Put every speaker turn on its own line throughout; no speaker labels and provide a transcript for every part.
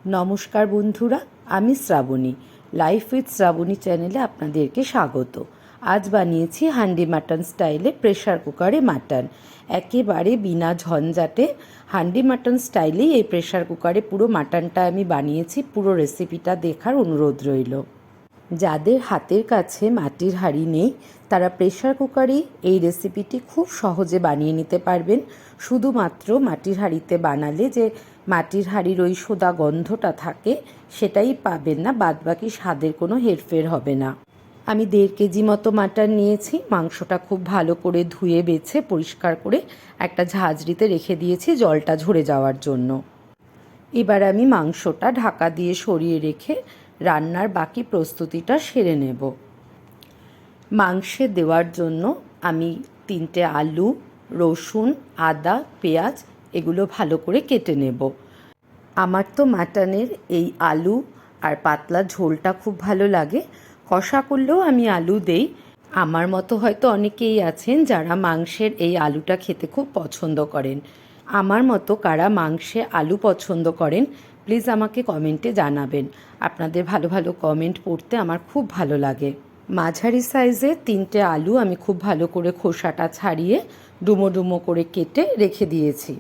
নমস্কার বন্ধুরা, আমি শ্রাবণী। লাইফ উইথ শ্রাবণী চ্যানেলে আপনাদেরকে স্বাগত। আজ বানিয়েছি হান্ডি মাটন স্টাইলে প্রেশার কুকারে মাটন। একেবারে বিনা ঝঞ্ঝাটে হান্ডি মাটন স্টাইলেই এই প্রেশার কুকারে পুরো মাটনটা আমি বানিয়েছি। পুরো রেসিপিটা দেখার অনুরোধ রইল। যাদের হাতের কাছে মাটির হাঁড়ি নেই তারা প্রেশার কুকারেই এই রেসিপিটি খুব সহজে বানিয়ে নিতে পারবেন। শুধুমাত্র মাটির হাঁড়িতে বানালে যে মাটির হাঁড়ির ওই সোদা গন্ধটা থাকে সেটাই পাবেন না, বাদবাকি স্বাদের কোনো হেরফের হবে না। আমি 1.5 কেজি মতো মাটন নিয়েছি। মাংসটা খুব ভালো করে ধুয়ে বেছে পরিষ্কার করে একটা ঝাঁঝরিতে রেখে দিয়েছি জলটা ঝরে যাওয়ার জন্য। এবার আমি মাংসটা ঢাকা দিয়ে সরিয়ে রেখে রান্নার বাকি প্রস্তুতিটা সেরে নেব। মাংসে দেওয়ার জন্য আমি 3টে আলু, রসুন, আদা, পেঁয়াজ এগুলো ভালো করে কেটে নেব। আমার তো মাটনের এই আলু আর পাতলা ঝোলটা খুব ভালো লাগে। কষা করলেও আমি আলু দেই। আমার মতো হয়তো অনেকেই আছেন যারা মাংসের এই আলুটা খেতে খুব পছন্দ করেন। আমার মতো কারা মাংসে আলু পছন্দ করেন প্লিজ আমাকে কমেন্টে জানাবেন। আপনাদের ভালো ভালো কমেন্ট পড়তে আমার খুব ভালো লাগে। মাঝারি সাইজের 3টে আলু আমি খুব ভালো করে খোসাটা ছাড়িয়ে ডুমো ডুমো করে কেটে রেখে দিয়েছি।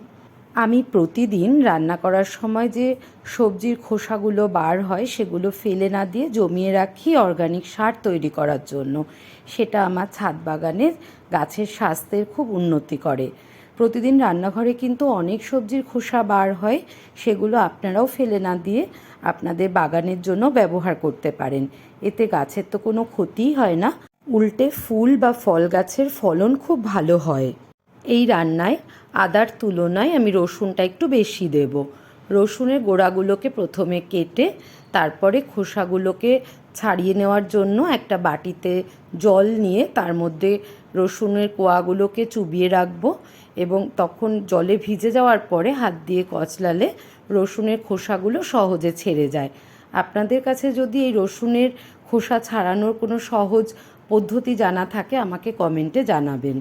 আমি প্রতিদিন রান্না করার সময় যে সবজির খোসাগুলো বার হয় সেগুলো ফেলে না দিয়ে জমিয়ে রাখি অর্গানিক সার তৈরি করার জন্য। সেটা আমার ছাদ বাগানের গাছের স্বাস্থ্যের খুব উন্নতি করে। প্রতিদিন রান্নাঘরে কিন্তু অনেক সবজির খোসা বার হয়, সেগুলো আপনারাও ফেলে না দিয়ে আপনাদের বাগানের জন্য ব্যবহার করতে পারেন। এতে গাছের তো কোনো ক্ষতিই হয় না, উল্টে ফুল বা ফল গাছের ফলন খুব ভালো হয়। এই রান্নায় আদার তুলনায় আমি রসুনটা একটু বেশি দেব। রসুনের গোড়াগুলোকে প্রথমে কেটে তারপরে খোসাগুলোকে ছাড়িয়ে নেওয়ার জন্য একটা বাটিতে জল নিয়ে তার মধ্যে রসুনের কোয়াগুলোকে চুবিয়ে রাখবো এবং তখন জলে ভিজে যাওয়ার পরে হাত দিয়ে কচলালে রসুনের খোসাগুলো সহজে ছেড়ে যায়। আপনাদের কাছে যদি এই রসুনের খোসা ছাড়ানোর কোনো সহজ পদ্ধতি জানা থাকে আমাকে কমেন্টে জানাবেন।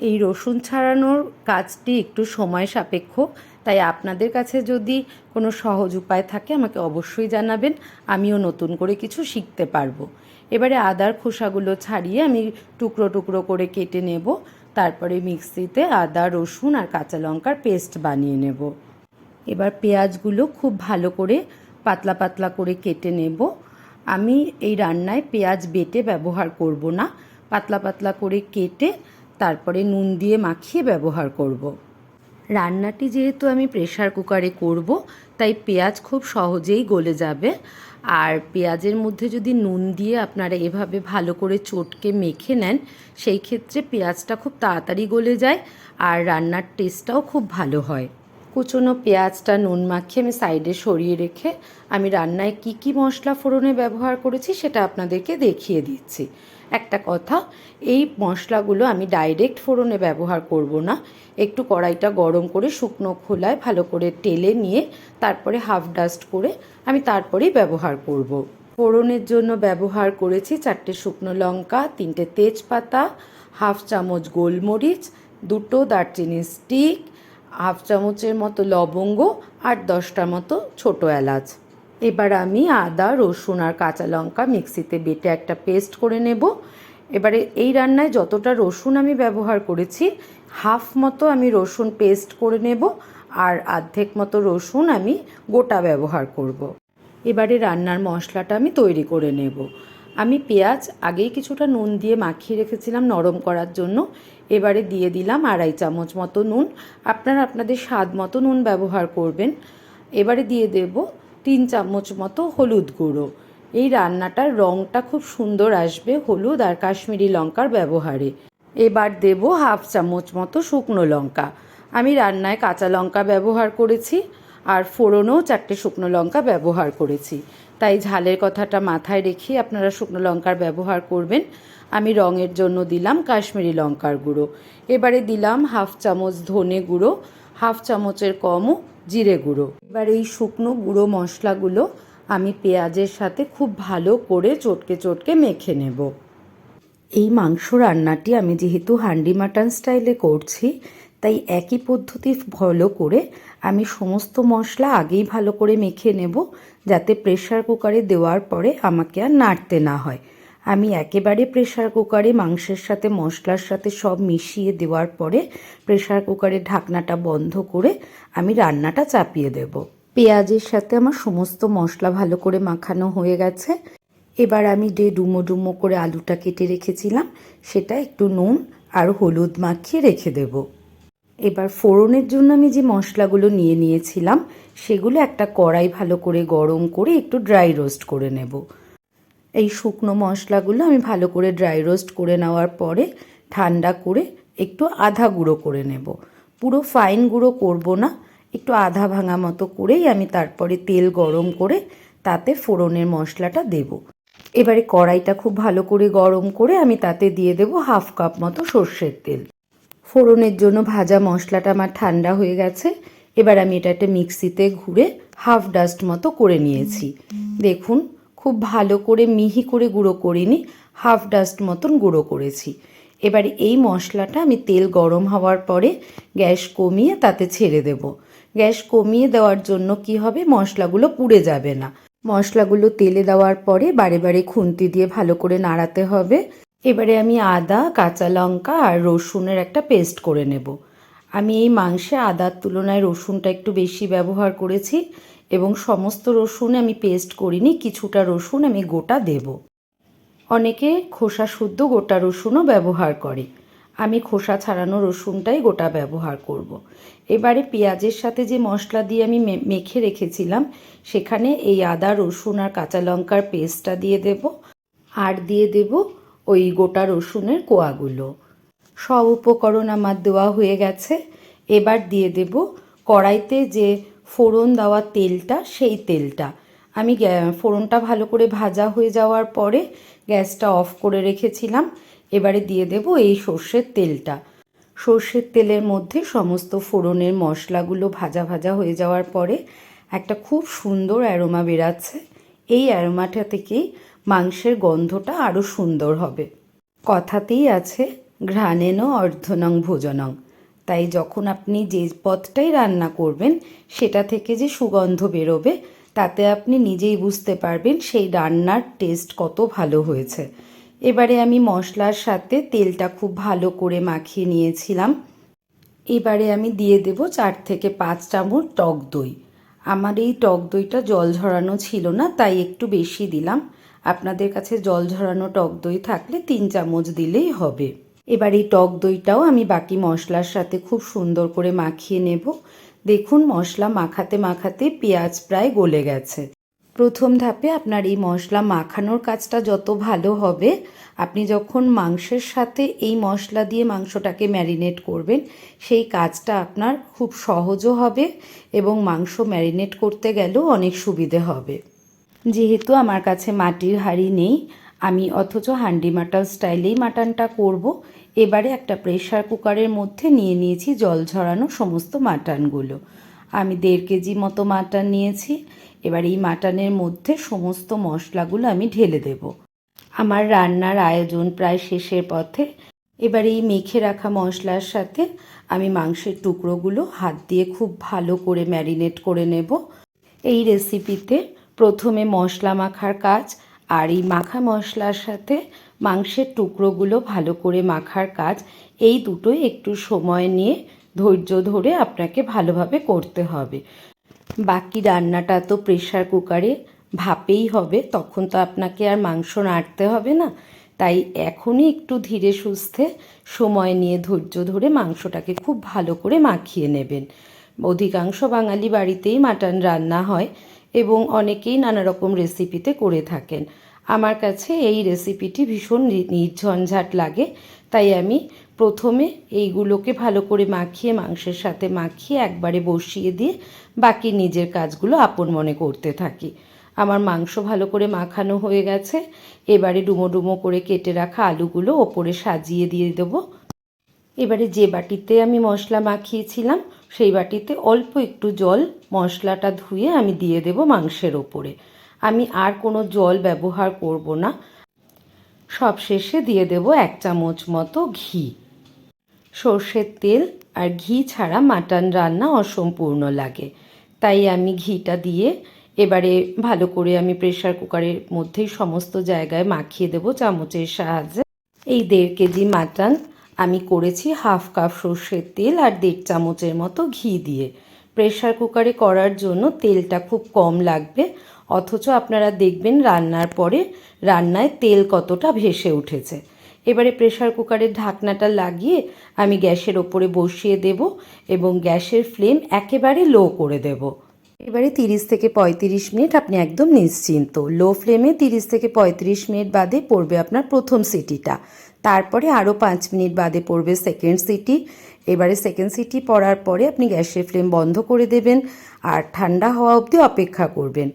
এই রসুন ছাড়ানোর কাজটি একটু সময় সাপেক্ষ, তাই আপনাদের কাছে যদি কোনো সহজ উপায় থাকে আমাকে অবশ্যই জানাবেন, আমিও নতুন করে কিছু শিখতে পারবো। এবারে আদার খোসাগুলো ছাড়িয়ে আমি টুকরো টুকরো করে কেটে নেব। তারপরে মিক্সিতে আদা, রসুন আর কাঁচা লঙ্কার পেস্ট বানিয়ে নেব। এবার পেঁয়াজগুলো খুব ভালো করে পাতলা পাতলা করে কেটে নেব। আমি এই রান্নায় পেঁয়াজ বেটে ব্যবহার করব না, পাতলা পাতলা করে কেটে তারপরে নুন দিয়ে মাখিয়ে ব্যবহার করব। রান্নাটি যেহেতু আমি প্রেশার কুকারে করব তাই পেঁয়াজ খুব সহজেই গলে যাবে। আর পেঁয়াজের মধ্যে যদি নুন দিয়ে আপনারা এভাবে ভালো করে চটকে মেখে নেন সেই ক্ষেত্রে পেঁয়াজটা খুব তাড়াতাড়ি গলে যায় আর রান্নার টেস্টটাও খুব ভালো হয়। কুচনো পেঁয়াজটা নুন মাখিয়ে আমি সাইডে সরিয়ে রেখে আমি রান্নায় কি কি মশলা ফোড়নে ব্যবহার করেছি সেটা আপনাদেরকে দেখিয়ে দিচ্ছি। একটা কথা, এই মশলাগুলো আমি ডাইরেক্ট ফোড়নে ব্যবহার করব না, একটু কড়াইটা গরম করে শুকনো খোলায় ভালো করে টেলে নিয়ে তারপরে হাফ ডাস্ট করে আমি তারপরেই ব্যবহার করব। ফোড়নের জন্য ব্যবহার করেছি 4টে শুকনো লঙ্কা, 3টে তেজপাতা, হাফ চামচ গোলমরিচ, 2টো দারচিনি স্টিক, হাফ চামচের মতো লবঙ্গ আর 10টা মতো ছোটো এলাচ। এবার আমি আদা, রসুন আর কাঁচা লঙ্কা মিক্সিতে বেটে একটা পেস্ট করে নেব। এবারে এই রান্নায় যতটা রসুন আমি ব্যবহার করেছি হাফ মতো আমি রসুন পেস্ট করে নেব আর অর্ধেক মতো রসুন আমি গোটা ব্যবহার করব। এবারে রান্নার মশলাটা আমি তৈরি করে নেব। আমি পেঁয়াজ আগেই কিছুটা নুন দিয়ে মাখিয়ে রেখেছিলাম নরম করার জন্য। এবারে দিয়ে দিলাম 2.5 চামচ মতো নুন, আপনারা আপনাদের স্বাদ মতো নুন ব্যবহার করবেন। এবারে দিয়ে দেব 3 চামচ মতো হলুদ গুঁড়ো। এই রান্নাটার রঙটা খুব সুন্দর আসবে হলুদ আর কাশ্মীরি লঙ্কার ব্যবহারে। এবার দেব হাফ চামচ মতো শুকনো লঙ্কা। আমি রান্নায় কাঁচা লঙ্কা ব্যবহার করেছি আর ফোড়নেও 4টে শুকনো লঙ্কা ব্যবহার করেছি, তাই ঝালের কথাটা মাথায় রেখে আপনারা শুকনো লঙ্কার ব্যবহার করবেন। আমি রঙের জন্য দিলাম কাশ্মীরি লঙ্কার গুঁড়ো। এবারে দিলাম হাফ চামচ ধনে গুঁড়ো, হাফ চামচের কমও জিরে গুঁড়ো। এবার এই শুকনো গুঁড়ো মশলাগুলো আমি পেঁয়াজের সাথে খুব ভালো করে চটকে চটকে মেখে নেব। এই মাংস রান্নাটি আমি যেহেতু হান্ডি মাটন স্টাইলে করছি তাই একই পদ্ধতি ফলো করে আমি সমস্ত মশলা আগেই ভালো করে মেখে নেব, যাতে প্রেশার কুকারে দেওয়ার পরে আমাকে আর নাড়তে না হয়। আমি একেবারে প্রেশার কুকারে মাংসের সাথে মশলার সাথে সব মিশিয়ে দেওয়ার পরে প্রেশার কুকারের ঢাকনাটা বন্ধ করে আমি রান্নাটা চাপিয়ে দেব। পেঁয়াজের সাথে আমার সমস্ত মশলা ভালো করে মাখানো হয়ে গেছে। এবার আমি যে ডুমো ডুমো করে আলুটা কেটে রেখেছিলাম সেটা একটু নুন আর হলুদ মাখিয়ে রেখে দেব। এবার ফোড়নের জন্য আমি যে মশলাগুলো নিয়ে নিয়েছিলাম সেগুলো একটা কড়াই ভালো করে গরম করে একটু ড্রাই রোস্ট করে নেব। এই শুকনো মশলাগুলো আমি ভালো করে ড্রাই রোস্ট করে নেওয়ার পরে ঠান্ডা করে একটু আধা গুঁড়ো করে নেব। পুরো ফাইন গুঁড়ো করব না, একটু আধা ভাঙা মতো করেই আমি তারপরে তেল গরম করে তাতে ফোড়নের মশলাটা দেব। এবারে কড়াইটা খুব ভালো করে গরম করে আমি তাতে দিয়ে দেব 1/2 কাপ মতো সর্ষের তেল। ফোড়নের জন্য ভাজা মশলাটা আমার ঠান্ডা হয়ে গেছে। এবার আমি এটা একটা মিক্সিতে ঘুরে হাফ ডাস্ট মতো করে নিয়েছি। দেখুন, খুব ভালো করে মিহি করে গুঁড়ো করিনি, হাফ ডাস্ট মতন গুঁড়ো করেছি। এবার এই মশলাটা আমি তেল গরম হওয়ার পরে গ্যাস কমিয়ে তাতে ছেড়ে দেব। গ্যাস কমিয়ে দেওয়ার জন্য কি হবে, মশলাগুলো পুড়ে যাবে না। মশলাগুলো তেলে দেওয়ার পরে বারে বারে খুন্তি দিয়ে ভালো করে নাড়াতে হবে। এবারে আমি আদা, কাঁচা লঙ্কা আর রসুনের একটা পেস্ট করে নেব। আমি এই মাংসে আদার তুলনায় রসুনটা একটু বেশি ব্যবহার করেছি এবং সমস্ত রসুন আমি পেস্ট করিনি, কিছুটা রসুন আমি গোটা দেব। অনেকে খোসা শুদ্ধ গোটা রসুনও ব্যবহার করে, আমি খোসা ছাড়ানো রসুনটাই গোটা ব্যবহার করব। এবারে পেঁয়াজের সাথে যে মশলা দিয়ে আমি মেখে রেখেছিলাম সেখানে এই আদা, রসুন আর কাঁচা লঙ্কার পেস্টটা দিয়ে দেব, আর দিয়ে দেব ওই গোটা রসুনের কোয়াগুলো। সব উপকরণ আমার দেওয়া হয়ে গেছে। এবার দিয়ে দেব কড়াইতে যে ফোড়ন দেওয়া তেলটা, সেই তেলটা আমি ফোড়নটা ভালো করে ভাজা হয়ে যাওয়ার পরে গ্যাসটা অফ করে রেখেছিলাম। এবারে দিয়ে দেব এই সর্ষের তেলটা। সর্ষের তেলের মধ্যে সমস্ত ফোড়নের মশলাগুলো ভাজা ভাজা হয়ে যাওয়ার পরে একটা খুব সুন্দর অ্যারোমা বেরাচ্ছে। এই অ্যারোমাটা থেকেই মাংসের গন্ধটা আরও সুন্দর হবে। কথাতেই আছে ঘ্রাণেন অর্ধনং ভোজনং, তাই যখন আপনি যে পদটাই রান্না করবেন সেটা থেকে যে সুগন্ধ বেরোবে তাতে আপনি নিজেই বুঝতে পারবেন সেই রান্নার টেস্ট কত ভালো হয়েছে। এবারে আমি মশলার সাথে তেলটা খুব ভালো করে মাখিয়ে নিয়েছিলাম। এবারে আমি দিয়ে দেব 4 থেকে 5 চামচ টক দই। আমার এই টক দইটা জল ঝরানো ছিল না, তাই একটু বেশি দিলাম। আপনাদের কাছে জল ঝরানো টক দই থাকলে 3 চামচ দিলেই হবে। এবার এই টক দইটাও আমি বাকি মশলার সাথে খুব সুন্দর করে মাখিয়ে নেব। দেখুন, মশলা মাখাতে মাখাতে পেঁয়াজ প্রায় গলে গেছে। প্রথম ধাপে আপনার এই মশলা মাখানোর কাজটা যত ভালো হবে, আপনি যখন মাংসের সাথে এই মশলা দিয়ে মাংসটাকে ম্যারিনেট করবেন সেই কাজটা আপনার খুব সহজও হবে এবং মাংস ম্যারিনেট করতে গেলেও অনেক সুবিধে হবে। যেহেতু আমার কাছে মাটির হাঁড়ি নেই, আমি অথচ হান্ডি মাটন স্টাইলেই মাটনটা করব। এবারে একটা প্রেশার কুকারের মধ্যে নিয়ে নিয়েছি জল ঝরানো সমস্ত মাটনগুলো। আমি 1.5 কেজি মতো মাটন নিয়েছি। এবার এই মাটনের মধ্যে সমস্ত মশলাগুলো আমি ঢেলে দেব। আমার রান্নার আয়োজন প্রায় শেষের পথে। এবার এই মেখে রাখা মশলার সাথে আমি মাংসের টুকরোগুলো হাত দিয়ে খুব ভালো করে ম্যারিনেট করে নেব। এই রেসিপিতে প্রথমে মশলা মাখার কাজ আর এই মাখা মশলার সাথে মাংসের টুকরোগুলো ভালো করে মাখার কাজ, এই দুটোই একটু সময় নিয়ে ধৈর্য ধরে আপনাকে ভালোভাবে করতে হবে। বাকি রান্নাটা তো প্রেশার কুকারে ভাপেই হবে, তখন তো আপনাকে আর মাংস নাড়তে হবে না। তাই এখনই একটু ধীরে সুস্থে সময় নিয়ে ধৈর্য ধরে মাংসটাকে খুব ভালো করে মাখিয়ে নেবেন। অধিকাংশ বাঙালি বাড়িতেই মাটন রান্না হয় এবং অনেকেই নানা রকম রেসিপিতে করে থাকেন। আমার কাছে এই রেসিপিটি ভীষণ নির্ঝঞ্ঝাট লাগে, তাই আমি প্রথমে এইগুলোকে ভালো করে মাখিয়ে মাংসের সাথে মাখিয়ে একবারে বসিয়ে দিয়ে বাকি নিজের কাজগুলো আপন মনে করতে থাকি। আমার মাংস ভালো করে মাখানো হয়ে গেছে। এবারে ডুমো ডুমো করে কেটে রাখা আলুগুলো ওপরে সাজিয়ে দিয়ে দেবো। এবারে যে বাটিতে আমি মশলা মাখিয়েছিলাম সেই বাটিতে অল্প একটু জল মশলাটা ধুয়ে আমি দিয়ে দেব মাংসের ওপরে। আমি আর কোনো জল ব্যবহার করব না। সবশেষে দিয়ে দেব 1 চামচ মতো ঘি। সর্ষের তেল আর ঘি ছাড়া মাটন রান্না অসম্পূর্ণ লাগে, তাই আমি ঘিটা দিয়ে এবারে ভালো করে আমি প্রেসার কুকারের মধ্যেই সমস্ত জায়গায় মাখিয়ে দেবো চামচের সাহায্যে। এই 1.5 কেজি মাটন আমি করেছি হাফ কাপ সর্ষের তেল আর 1.5 চামচের মতো ঘি দিয়ে। প্রেসার কুকারে করার জন্য তেলটা খুব কম লাগবে, অথচ আপনারা দেখবেন রান্নার পরে রান্নায় তেল কতটা ভেসে উঠেছে। এবারে প্রেসার কুকারের ঢাকনাটা লাগিয়ে আমি গ্যাসের ওপরে বসিয়ে দেব এবং গ্যাসের ফ্লেম একেবারে লো করে দেব। এবারে 30 থেকে 35 মিনিট আপনি একদম নিশ্চিন্ত লো ফ্লেমে 30 থেকে 35 মিনিট বাদে পড়বে আপনার প্রথম সিটিটা, তারপরে আরও 5 মিনিট বাদে পড়বে সেকেন্ড সিটি। এবারে সেকেন্ড সিটি পড়ার পরে আপনি গ্যাসের ফ্লেম বন্ধ করে দেবেন আর ঠান্ডা হওয়া অবধি অপেক্ষা করবেন।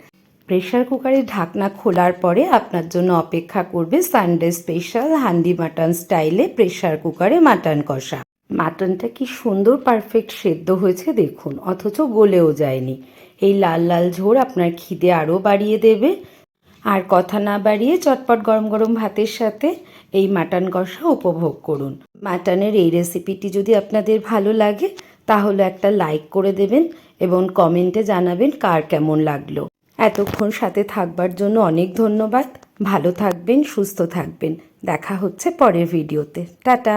প্রেসার কুকারের ঢাকনা খোলার পরে আপনার জন্য অপেক্ষা করবে সানডে স্পেশাল হান্ডি মাটন স্টাইলে প্রেসার কুকারে মাটন কষা। মাটনটা কি সুন্দর পারফেক্ট সেদ্ধ হয়েছে দেখুন, অথচ গলেও যায়নি। এই লাল লাল ঝোল আপনার খিদে আরও বাড়িয়ে দেবে। আর কথা না বাড়িয়ে চটপট গরম গরম ভাতের সাথে এই মাটন কষা উপভোগ করুন। মাটনের এই রেসিপিটি যদি আপনাদের ভালো লাগে তাহলে একটা লাইক করে দেবেন এবং কমেন্টে জানাবেন কার কেমন লাগলো। এতক্ষণ সাথে থাকবার জন্য অনেক ধন্যবাদ। ভালো থাকবেন, সুস্থ থাকবেন। দেখা হচ্ছে পরের ভিডিওতে। টাটা।